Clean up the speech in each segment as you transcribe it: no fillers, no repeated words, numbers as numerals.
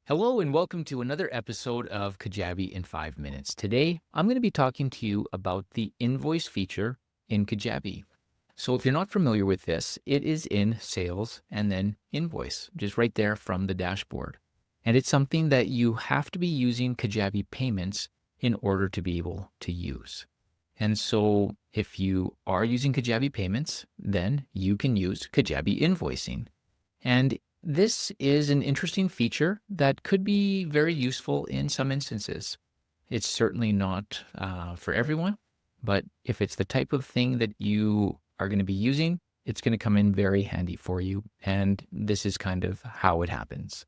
Hello and welcome to another episode of Kajabi in 5 minutes. Today, I'm going to be talking to you about the invoice feature in Kajabi. So if you're not familiar with this, it is in sales and then invoice, just right there from the dashboard. And it's something that you have to be using Kajabi Payments in order to be able to use. And so if you are using Kajabi Payments, then you can use Kajabi Invoicing. And this is an interesting feature that could be very useful in some instances. It's certainly not for everyone, but if it's the type of thing that you are going to be using, it's going to come in very handy for you. And this is kind of how it happens.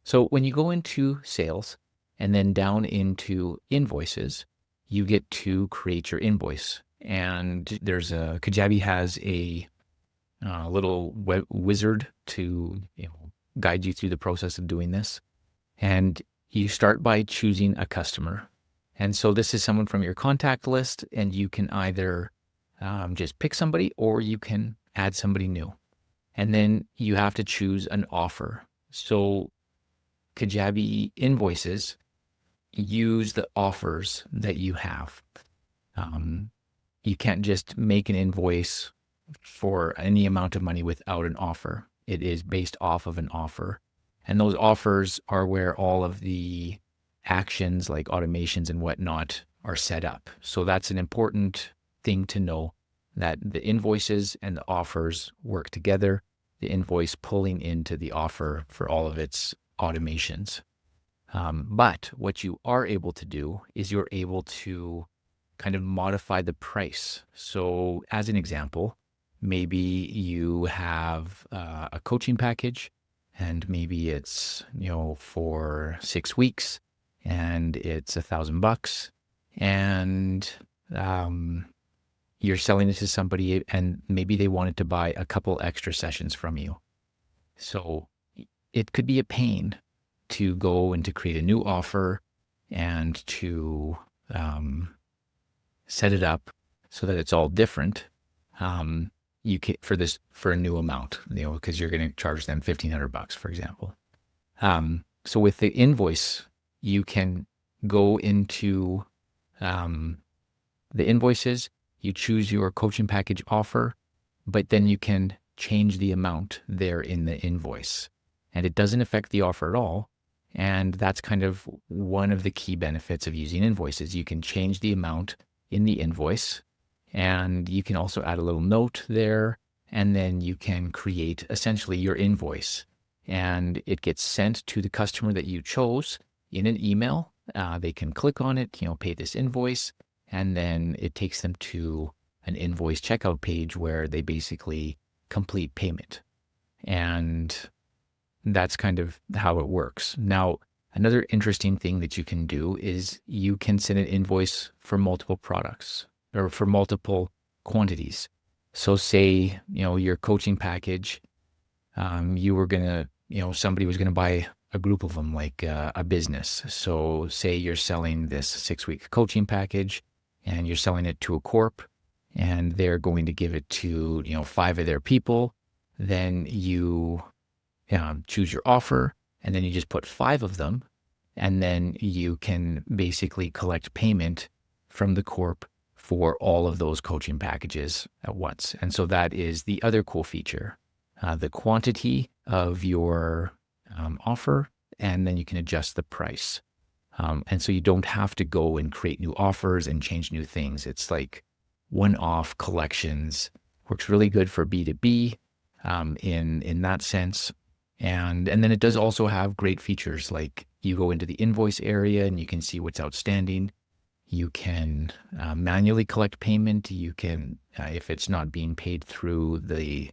So when you go into sales and then down into invoices, you get to create your invoice. And Kajabi has a little wizard to guide you through the process of doing this. And you start by choosing a customer. And so this is someone from your contact list, and you can either just pick somebody or you can add somebody new. And then you have to choose an offer. So Kajabi Invoices use the offers that you have. You can't just make an invoice for any amount of money without an offer. It is based off of an offer. And those offers are where all of the actions like automations and whatnot are set up. So that's an important thing to know, that the invoices and the offers work together, the invoice pulling into the offer for all of its automations. But what you are able to do is you're able to kind of modify the price. So as an example, maybe you have a coaching package, and maybe it's, for 6 weeks, and it's $1,000, and you're selling it to somebody, and maybe they wanted to buy a couple extra sessions from you. So it could be a pain to go and to create a new offer and to set it up so that it's all different. You can for a new amount, because you're going to charge them $1,500, for example. So with the invoice, you can go into the invoices, you choose your coaching package offer, but then you can change the amount there in the invoice. And it doesn't affect the offer at all. And that's kind of one of the key benefits of using invoices. You can change the amount in the invoice, and you can also add a little note there, and then you can create essentially your invoice. And it gets sent to the customer that you chose in an email. They can click on it, pay this invoice, and then it takes them to an invoice checkout page where they basically complete payment. And that's kind of how it works. Now, another interesting thing that you can do is you can send an invoice for multiple products or for multiple quantities. So say, your coaching package, you were going to, somebody was going to buy a group of them, like a business. So say you're selling this 6-week coaching package, and you're selling it to a corp, and they're going to give it to, 5 of their people. Then you choose your offer, and then you just put 5 of them, and then you can basically collect payment from the corp for all of those coaching packages at once. And so that is the other cool feature, the quantity of your offer, and then you can adjust the price. And so you don't have to go and create new offers and change new things. It's like one-off collections. Works really good for B2B in that sense. And then it does also have great features, like you go into the invoice area and you can see what's outstanding. You can manually collect payment. You can, if it's not being paid through the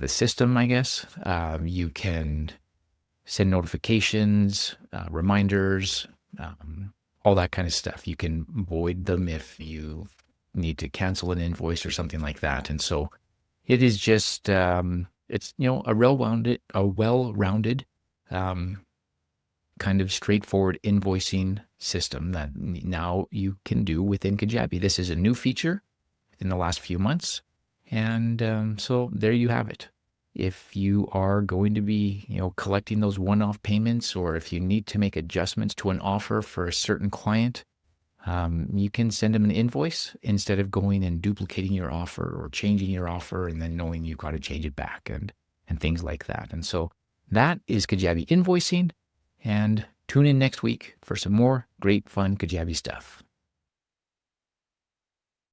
system, I guess, you can send notifications, reminders, all that kind of stuff. You can void them if you need to cancel an invoice or something like that. And so it is just, it's, a well-rounded, kind of straightforward invoicing system that now you can do within Kajabi. This is a new feature in the last few months. And so there you have it. if you are going to be, collecting those one-off payments, or if you need to make adjustments to an offer for a certain client, you can send them an invoice instead of going and duplicating your offer or changing your offer and then knowing you've got to change it back and things like that. And so that is Kajabi Invoicing. And tune in next week for some more great, fun Kajabi stuff.